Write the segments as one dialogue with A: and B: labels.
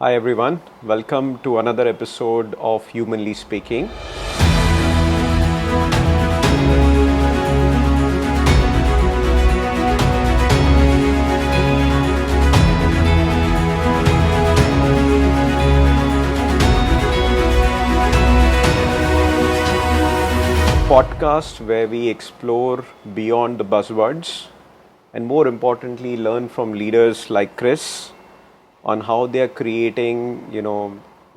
A: Hi everyone, welcome to another episode of Humanly Speaking. Podcast where we explore beyond the buzzwords and more importantly learn from leaders like Kris on how they are creating,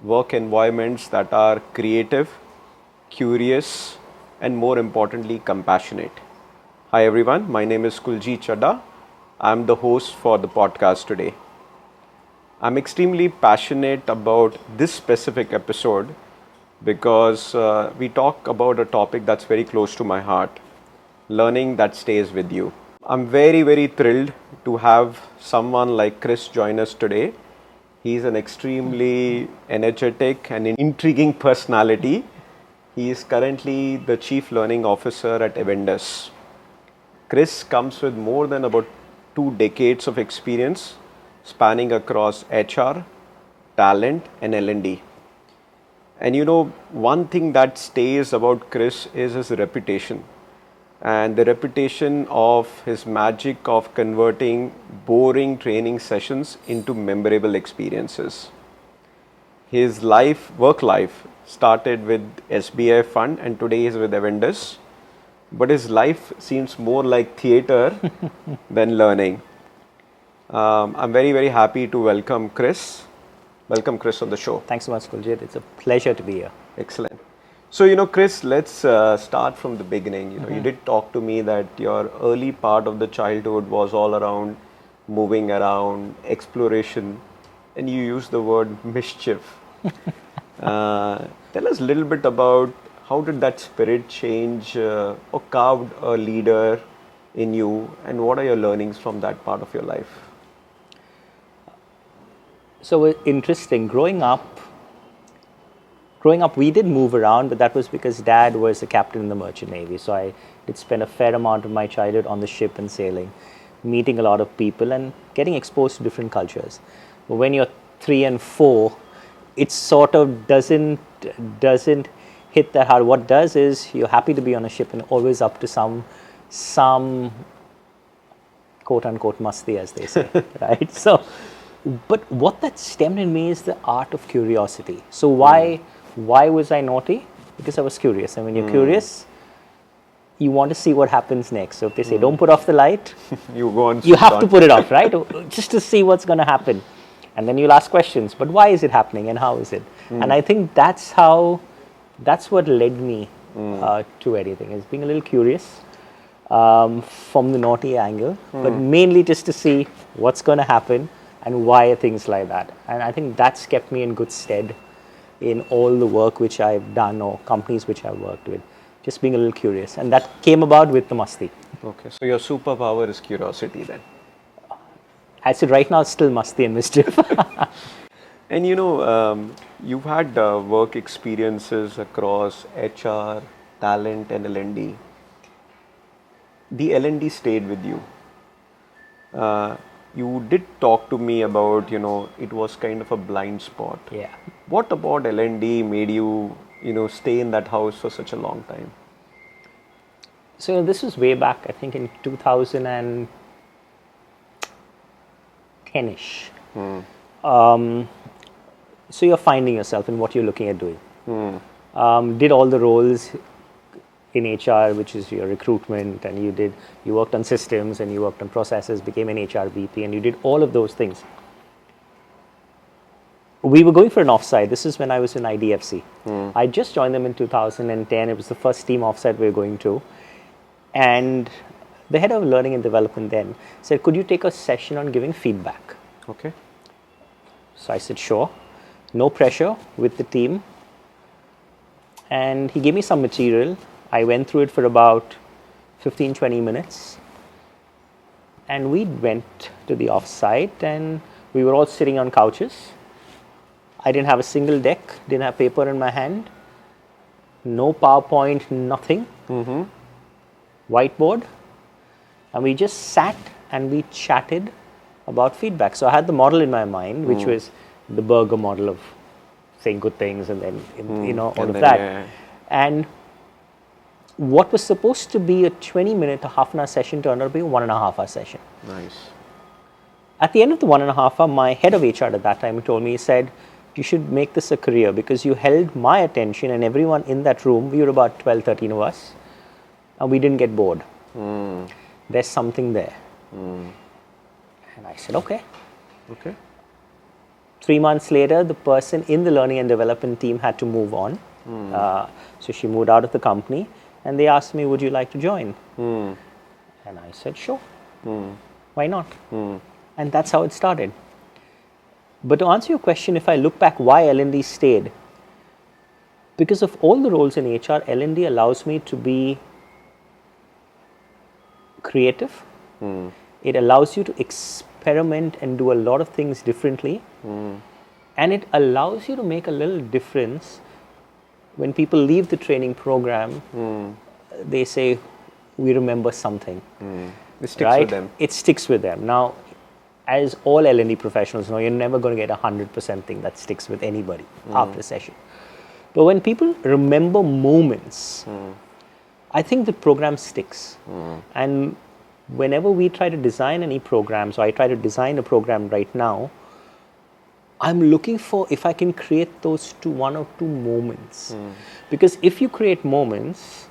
A: work environments that are creative, curious, and more importantly, compassionate. Hi everyone, my name is Kuljit Chadha. I'm the host for the podcast today. I'm extremely passionate about this specific episode because we talk about a topic that's very close to my heart, learning that stays with you. I'm very, very thrilled to have someone like Kris join us today. He's an extremely energetic and intriguing personality. He is currently the Chief Learning Officer at Avendus. Kris comes with more than about 2 decades of experience spanning across HR, talent, and L&D. And one thing that stays about Kris is his reputation and the reputation of his magic of converting boring training sessions into memorable experiences. His work life started with SBI Fund and today is with Avendus. But his life seems more like theater than learning. I'm very, very happy to welcome Kris. Welcome, Kris, on the show.
B: Thanks so much, Kuljit. It's a pleasure to be here.
A: Excellent. So, Kris, let's start from the beginning. You did talk to me that your early part of the childhood was all around moving around, exploration, and you used the word mischief. Tell us a little bit about how did that spirit change or carved a leader in you, and what are your learnings from that part of your life?
B: So interesting. Growing up, we did move around, but that was because Dad was a captain in the Merchant Navy. So I did spend a fair amount of my childhood on the ship and sailing, meeting a lot of people and getting exposed to different cultures. But when you're 3 and 4, it sort of doesn't hit that hard. What does is you're happy to be on a ship and always up to some quote unquote masti, as they say, right? So. But what that stemmed in me is the art of curiosity. So why was I naughty? Because I was curious. And when you're curious, you want to see what happens next. So if they say, don't put off the light, you have to put it off, right? Just to see what's going to happen. And then you'll ask questions, but why is it happening and how is it? And I think that's what led me to anything, is being a little curious from the naughty angle, but mainly just to see what's going to happen and why are things like that. And I think that's kept me in good stead in all the work which I've done or companies which I've worked with. Just being a little curious. And that came about with the masti.
A: Okay, so your superpower is curiosity then?
B: I said right now it's still masti and mischief.
A: And you've had work experiences across HR, talent and L&D. The L&D stayed with you. You did talk to me about, it was kind of a blind spot.
B: Yeah.
A: What about L&D made you, stay in that house for such a long time?
B: So this was way back, I think in 2010-ish. So you're finding yourself in what you're looking at doing. Did all the roles in HR, which is your recruitment, and you worked on systems and you worked on processes, became an HR VP, and you did all of those things. We were going for an offsite. This is when I was in IDFC. I just joined them in 2010. It was the first team offsite we were going to. And the head of learning and development then said, could you take a session on giving feedback?
A: Okay.
B: So I said, sure. No pressure with the team. And he gave me some material. I went through it for about 15-20 minutes, and we went to the offsite and we were all sitting on couches. I didn't have a single deck, didn't have paper in my hand, no PowerPoint, nothing, whiteboard, and we just sat and we chatted about feedback. So I had the model in my mind, which was the burger model of saying good things and then, all
A: And
B: of
A: then,
B: that.
A: yeah.
B: And what was supposed to be a 20-minute, a half an hour session turned out to be a 1.5 hour session.
A: Nice.
B: At the end of the 1.5 hour, my head of HR at that time told me, he said, you should make this a career because you held my attention and everyone in that room, we were about 12, 13 of us, and we didn't get bored. There's something there. And I said, okay.
A: Okay.
B: 3 months later, the person in the learning and development team had to move on. So she moved out of the company and they asked me, would you like to join? And I said, sure. Why not? And that's how it started. But to answer your question, if I look back why L&D stayed, because of all the roles in HR, L&D allows me to be creative. It allows you to experiment and do a lot of things differently. And it allows you to make a little difference. When people leave the training program, they say, we remember something.
A: It sticks with them.
B: It sticks with them. Now, as all L&D professionals know, you're never going to get 100% thing that sticks with anybody after a session. But when people remember moments, I think the program sticks. And whenever we try to design any program, so I try to design a program right now, I'm looking for if I can create those one or two moments. Because if you create moments,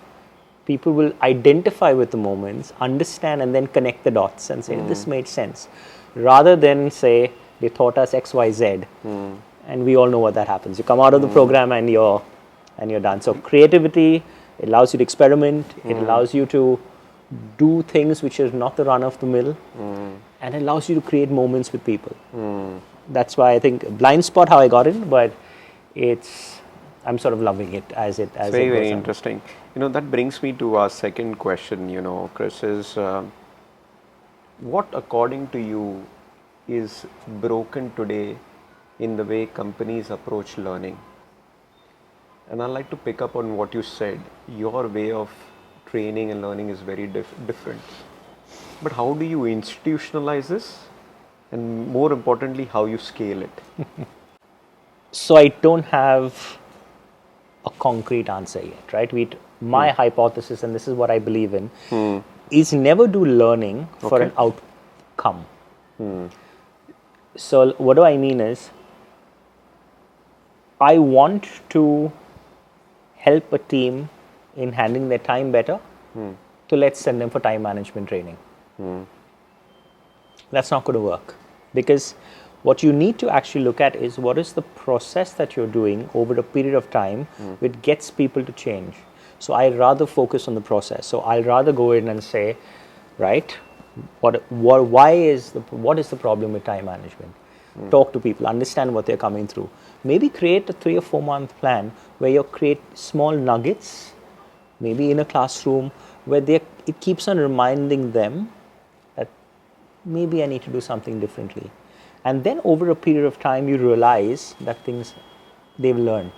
B: people will identify with the moments, understand, and then connect the dots and say, this made sense. Rather than say, they taught us X, Y, Z. And we all know what that happens. You come out of the program and you're done. So creativity, it allows you to experiment. It allows you to do things which are not the run of the mill. And it allows you to create moments with people. That's why I think blind spot how I got in, but I'm sort of loving it as it goes on.
A: Very interesting. That brings me to our second question, Kris, is what according to you is broken today in the way companies approach learning? And I'd like to pick up on what you said. Your way of training and learning is very different. But how do you institutionalize this? And more importantly, how you scale it?
B: So I don't have a concrete answer yet, right? My hypothesis, and this is what I believe in, is never do learning for an outcome. So what do I mean is, I want to help a team in handling their time better, so let's send them for time management training. That's not going to work, because what you need to actually look at is what is the process that you're doing over a period of time which gets people to change. So I rather focus on the process. So I'll rather go in and say, right, what is the problem with time management? Talk to people, understand what they're coming through. Maybe create a 3 or 4 month plan where you create small nuggets, maybe in a classroom, where it keeps on reminding them that maybe I need to do something differently. And then over a period of time, you realize that things they've learned.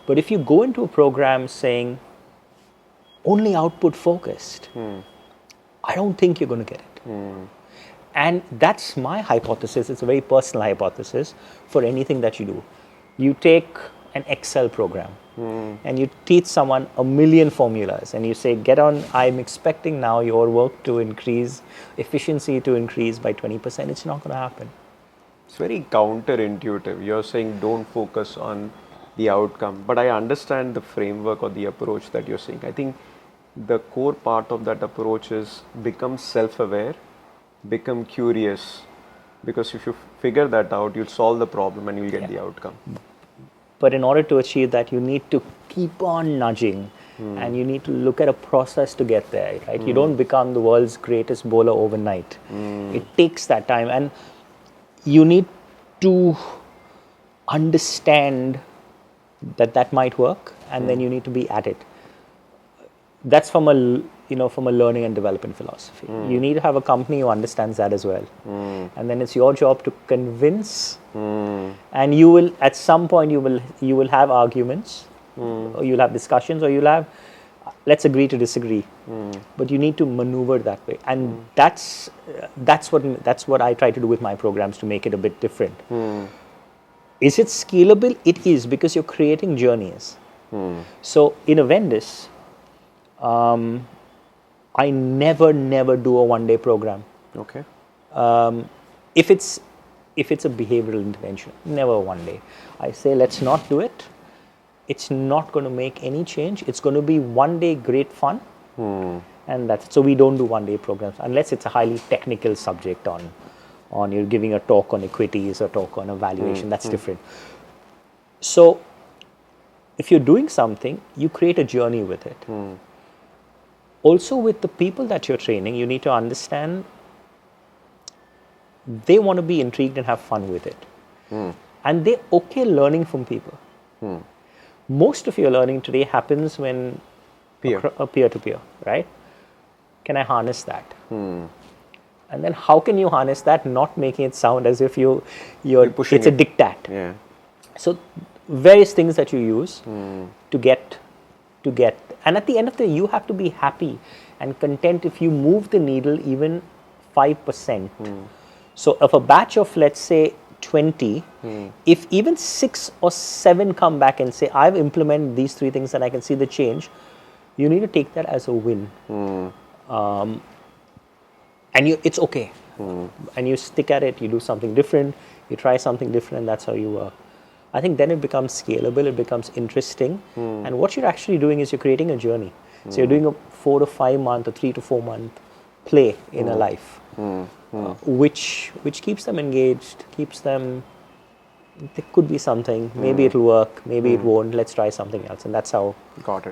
B: But if you go into a program saying only output focused, I don't think you're going to get it. And that's my hypothesis. It's a very personal hypothesis for anything that you do. You take an Excel program and you teach someone 1,000,000 formulas and you say, get on, I'm expecting now your work to increase, efficiency to increase by 20%. It's not going to happen.
A: It's very counterintuitive. You're saying don't focus on the outcome, but I understand the framework or the approach that you're saying. I think the core part of that approach is become self-aware, become curious, because if you figure that out, you'll solve the problem and you'll get the outcome.
B: But in order to achieve that, you need to keep on nudging and you need to look at a process to get there, right? You don't become the world's greatest bowler overnight. It takes that time, and you need to understand that might work, and then you need to be at it. That's from a learning and development philosophy. You need to have a company who understands that as well. And then it's your job to convince, and you will, at some point, you will have arguments, or you'll have discussions, or you'll have, let's agree to disagree. But you need to maneuver that way. And that's what I try to do with my programs to make it a bit different. Is it scalable? It is, because you're creating journeys. So in Avendus, I never do a one-day program.
A: Okay.
B: If it's a behavioral intervention, never one day. I say, let's not do it. It's not going to make any change. It's going to be one day great fun, and that's it. So we don't do one-day programs unless it's a highly technical subject on you're giving a talk on equities or talk on evaluation. That's different. So if you're doing something, you create a journey with it. Also, with the people that you're training, you need to understand they want to be intrigued and have fun with it. And they're okay learning from people. Most of your learning today happens when peer-to-peer, right? Can I harness that? And then how can you harness that, not making it sound as if you're pushing it's a diktat.
A: Yeah.
B: So various things that you use to get, and at the end of the day, you have to be happy and content if you move the needle even 5%. So of a batch of, let's say, 20, if even 6 or 7 come back and say, I've implemented these 3 things and I can see the change, you need to take that as a win. And it's okay. And you stick at it, you do something different, you try something different, and that's how you work. I think then it becomes scalable, it becomes interesting. And what you're actually doing is you're creating a journey. So you're doing a 4 to 5 month or 3 to 4 month play in a life, which keeps them engaged, keeps them, there could be something, maybe it'll work, maybe it won't, let's try something else. And that's how,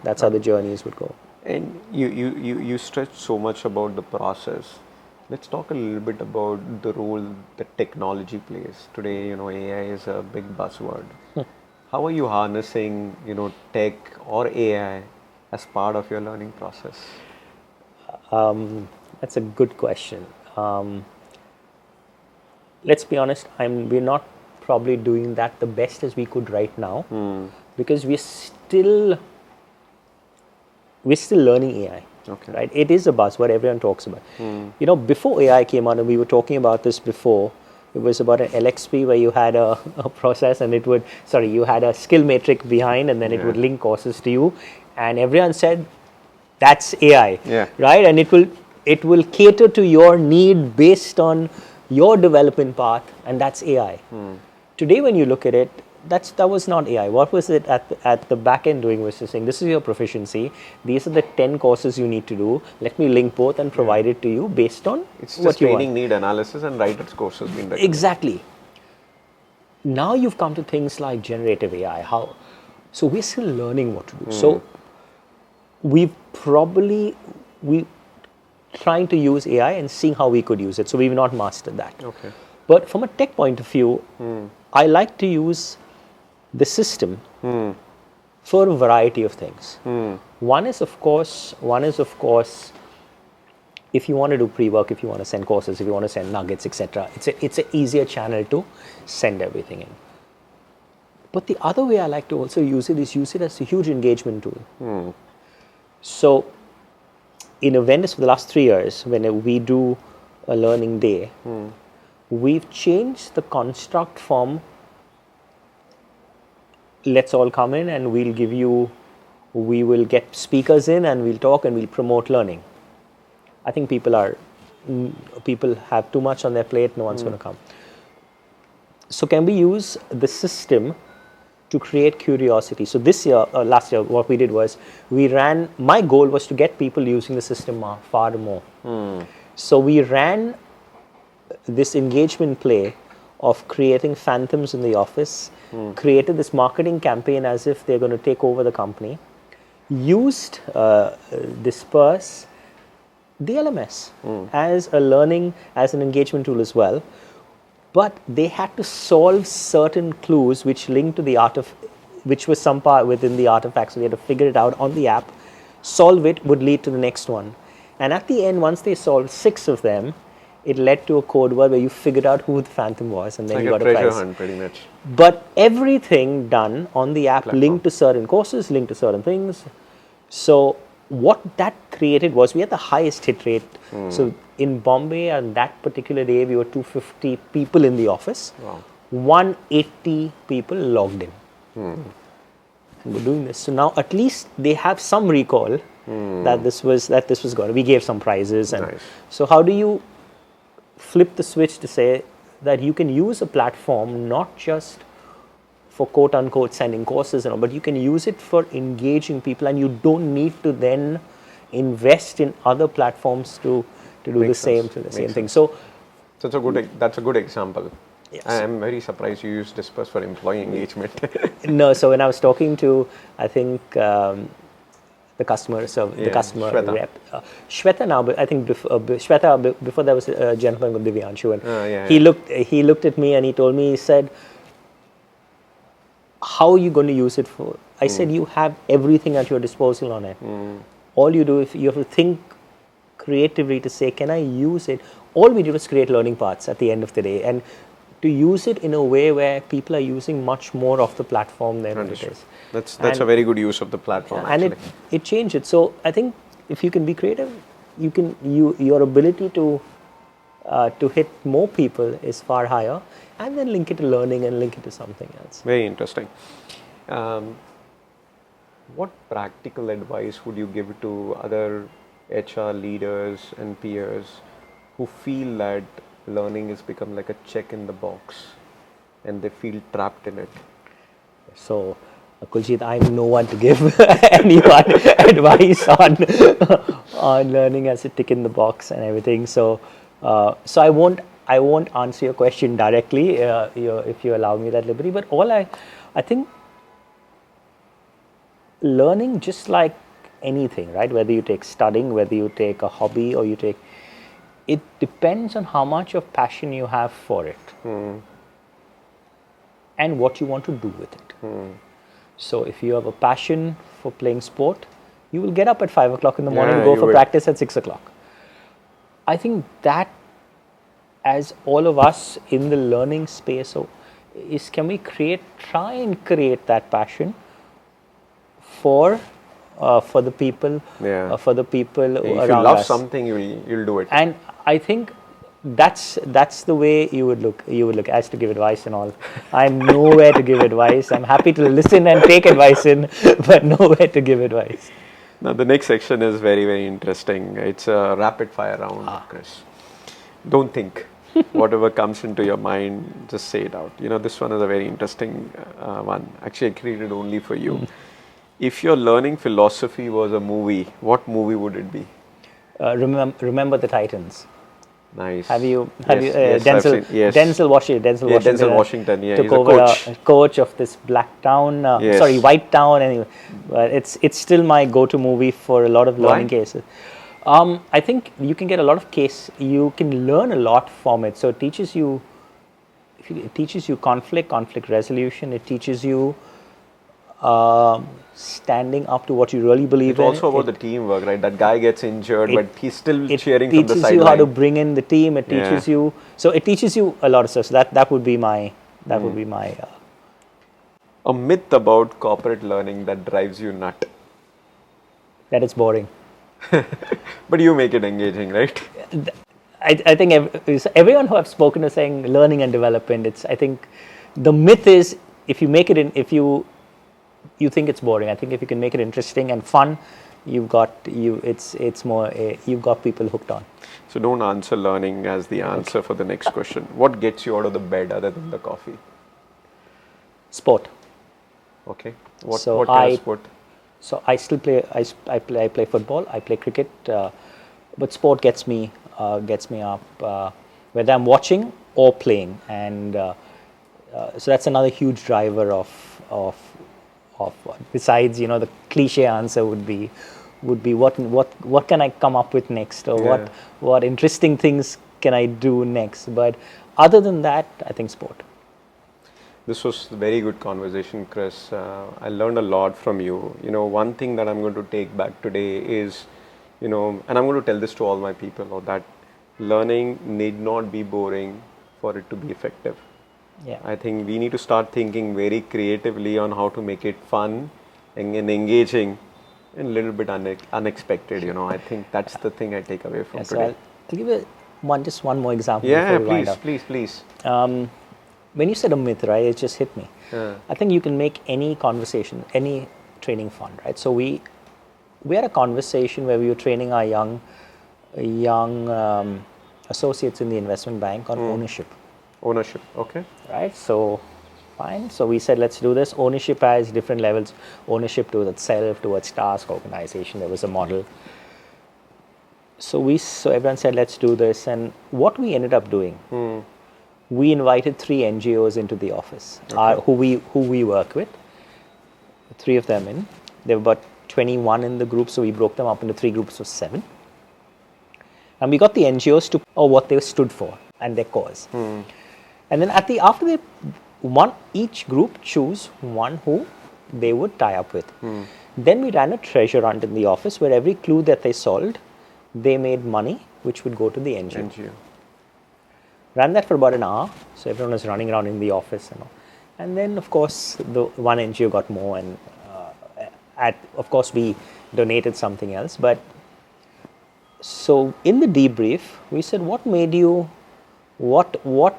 B: that's how the journeys would go.
A: And you stretched so much about the process. Let's talk a little bit about the role that technology plays. Today, AI is a big buzzword. How are you harnessing, tech or AI as part of your learning process?
B: That's a good question. Let's be honest, we're not probably doing that the best as we could right now, because we're still learning AI.
A: Okay.
B: Right? It is a buzzword everyone talks about. Before AI came out, and we were talking about this before, it was about an LXP where you had a process and you had a skill matrix behind, and then it would link courses to you, and everyone said, that's AI, right? And it will cater to your need based on your development path, and that's AI. Today, when you look at it, that was not AI. What was it at the back end doing? Was just saying, this is your proficiency. These are the 10 courses you need to do. Let me link both and provide it to you based on
A: it's
B: what
A: just
B: you
A: training
B: want.
A: need analysis and writers courses being recommended.
B: Exactly. Now you've come to things like generative AI. So we're still learning what to do. So we trying to use AI and seeing how we could use it. So we've not mastered that.
A: Okay.
B: But from a tech point of view, I like to use the system for a variety of things. One is of course, if you want to do pre-work, if you want to send courses, if you want to send nuggets, etc., it's an easier channel to send everything in. But the other way I like to also use it as a huge engagement tool. So in Avendus for the last 3 years, when we do a learning day, we've changed the construct from let's all come in and we will get speakers in and we'll talk and we'll promote learning. I think people have too much on their plate, no one's going to come. So can we use the system to create curiosity? So last year, what we did was my goal was to get people using the system far more. So we ran this engagement play of creating phantoms in the office, created this marketing campaign as if they're going to take over the company, used Disprz, the LMS, as an engagement tool as well. But they had to solve certain clues which linked to which was some part within the artifact. So they had to figure it out on the app, solve it, would lead to the next one. And at the end, once they solved 6 of them, it led to a code word where you figured out who the phantom was, and then you got a prize.
A: Treasure hunt, pretty much.
B: But everything done on the app linked to certain courses, linked to certain things. So what that created was we had the highest hit rate. So in Bombay on that particular day, we were 250 people in the office.
A: Wow.
B: 180 people logged in. And we're doing this. So now at least they have some recall that this was going. We gave some prizes, and
A: Nice.
B: so how do you flip the switch to say that you can use a platform not just for quote unquote sending courses and all, but you can use it for engaging people, and you don't need to then invest in other platforms to do the
A: Makes
B: same
A: sense.
B: thing.
A: Makes
B: So
A: that's a good example.
B: Yes.
A: I am very surprised you use Disprz for employee engagement.
B: no, so when I was talking to, I think the customer
A: Shweta.
B: rep, Shweta now, but I think Shweta before there was a gentleman called Divyanshu, and he looked at me and he told me, he said, "How are you going to use it for?" I said, "You have everything at your disposal on it. All you do, if you have to think creatively to say, can I use it?" All we did was create learning paths at the end of the day, and to use it in a way where people are using much more of the platform than it is.
A: That's a very good use of the platform.
B: And
A: actually.
B: it changed it. So I think if you can be creative, your ability to hit more people is far higher, and then link it to learning and link it to something else.
A: Very interesting. What practical advice would you give to other HR leaders and peers who feel that learning has become like a check in the box and they feel trapped in it?
B: So, Kuljit, I'm no one to give anyone advice on learning as a tick in the box and everything. So, I won't answer your question directly if you allow me that liberty. But I think learning, just like anything, right? Whether you take studying, whether you take a hobby, or it depends on how much of passion you have for it and what you want to do with it. So if you have a passion for playing sport, you will get up at 5 o'clock in the morning, go for practice at 6 o'clock. I think that, as all of us in the learning space, can we try and create that passion for the people, for the people around us.
A: If you love something, you'll do it.
B: And I think that's the way you would look. As to give advice and all, I'm nowhere to give advice. I'm happy to listen and take advice in, but nowhere to give advice.
A: Now the next section is very, very interesting. It's a rapid fire round, Kris. Don't think. Whatever comes into your mind, just say it out. This one is a very interesting one. Actually, I created only for you. If your learning philosophy was a movie, what movie would it be?
B: Remember the Titans.
A: Nice.
B: Have you
A: Yes,
B: Denzel Washington
A: Yeah,
B: took
A: he's a
B: over coach of this white town. Anyway, it's still my go-to movie for a lot of learning cases. I think you can get a lot of you can learn a lot from it. So it teaches you conflict resolution. It teaches you standing up to what you really believe in.
A: It's also about the teamwork, right? That guy gets injured, but he's still cheering from the sideline.
B: It teaches you how to bring in the team. It teaches you. So it teaches you a lot of stuff. So that would be my.
A: A myth about corporate learning that drives you nut.
B: That it's boring.
A: But you make it engaging, right?
B: I think everyone who I've spoken to saying learning and development. I think the myth is if you make it you think it's boring. I think if you can make it interesting and fun, you've got people hooked on.
A: So don't answer learning as the answer for the next question. What gets you out of the bed other than the coffee?
B: Sport.
A: Okay. What kind of sport?
B: So I still play. I play football. I play cricket. But sport gets me up, whether I'm watching or playing, and so that's another huge driver of besides the cliche answer would be what can I come up with next, or what interesting things can I do next. But other than that, I think sport.
A: This was a very good conversation, Kris. I learned a lot from you. One thing that I'm going to take back today is, and I'm going to tell this to all my people, that learning need not be boring for it to be effective.
B: Yeah.
A: I think we need to start thinking very creatively on how to make it fun and engaging and a little bit unexpected. I think that's the thing I take away from today.
B: I'll give you just one more example.
A: Yeah, please.
B: when you said a myth, right, it just hit me. I think you can make any conversation, any training fun, right? So we had a conversation where we were training our young associates in the investment bank on ownership.
A: Ownership, okay.
B: Right? So, fine. So we said, let's do this. Ownership has different levels. Ownership towards self, towards task, organization. There was a model. So everyone said, let's do this. And what we ended up doing, we invited 3 NGOs into the office, who we work with. 3 of them in. There were about 21 in the group, so we broke them up into 3 groups of 7. And we got the NGOs to what they stood for and their cause. And then after each group choose one who they would tie up with. Then we ran a treasure hunt in the office where every clue that they solved, they made money, which would go to the NGO. Ran that for about an hour, so everyone was running around in the office and all. And then, of course, the one NGO got more, and of course, we donated something else. But so in the debrief, we said, what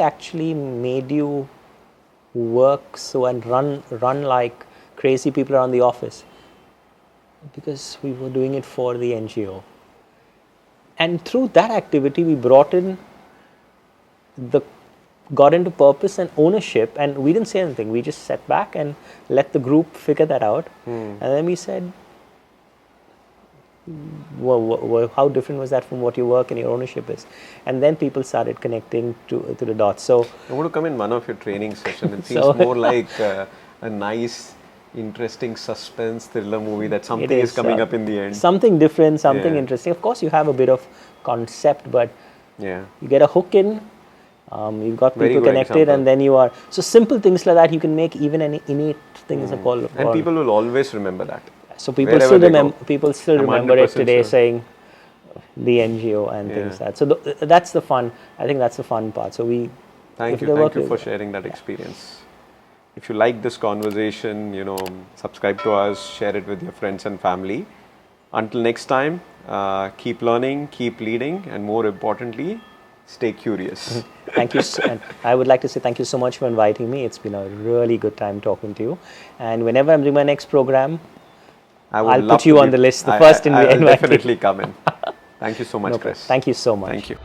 B: actually made you work and run like crazy people around the office? Because we were doing it for the NGO. And through that activity, we got into purpose and ownership, and we didn't say anything. We just sat back and let the group figure that out. And then we said, how different was that from what your work and your ownership is? And then people started connecting to the dots. So
A: I want to come in one of your training sessions. It feels more like a nice, interesting suspense thriller movie that something is coming up in the end.
B: Something different, something interesting. Of course, you have a bit of concept, but you get a hook in. You've got people connected, and then you are. So simple things like that, you can make even any innate things.
A: And people will always remember that.
B: So people still remember it today, saying the NGO and things like that. So that's the fun. I think that's the fun part. So
A: thank you for sharing that experience. If you like this conversation, subscribe to us, share it with your friends and family. Until next time, keep learning, keep leading, and more importantly, stay curious.
B: Thank you. And I would like to say thank you so much for inviting me. It's been a really good time talking to you. And whenever I'm doing my next program, I'll put you on the list. The first invite.
A: I'll definitely come in. Thank you so much, Kris.
B: Thank you so much.
A: Thank you.